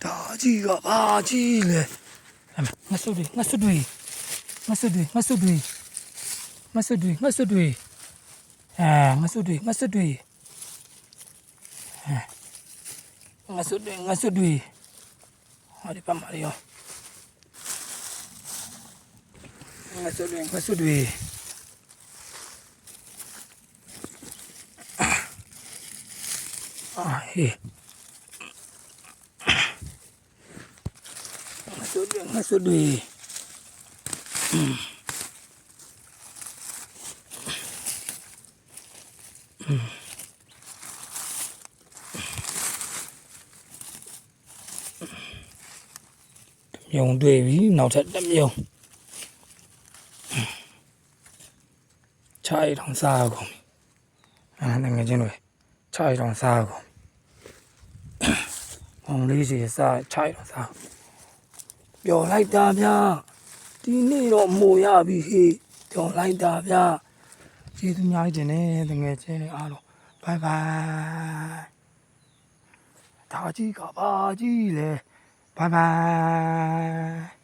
ဒါကြီးကဘာကြီးလဲငါဆုတ်တွေငါဆုတ်တွေငါဆုတ်တွေငါဆုတ်တွေငါဆုတ်တွေငါဆုတ်တွေငါဆုတ်တွေငါဆုတ်တွေငါဆုတ်တွေငါဆုတ်တွေဟာဒီပါမရီယောငါဆုတ်တွေငါဆုတ်တွေဟေးငါဆုတ်တွေမြုံတွေ့ပြီနောက်ထပ်တစ်မြုံခြားရအောင်စားကုန်ပြီငွေချင်းတွေခြားရအောင်စားကုန်အောင်လေးစီစားခြားရအောင်စားပျော်လိုက်တာဗျာဒီနေ့တော့မို့ရပြီဟေးပျော်လိုက်တာဗျာကျေးဇူးအများကြီးတင်တယ်ငွေချင်းတွေအားလုံးဘိုင်ဘိုင်ဒါကြီးကဘာကြီးလဲဘိုင်ဘိုင်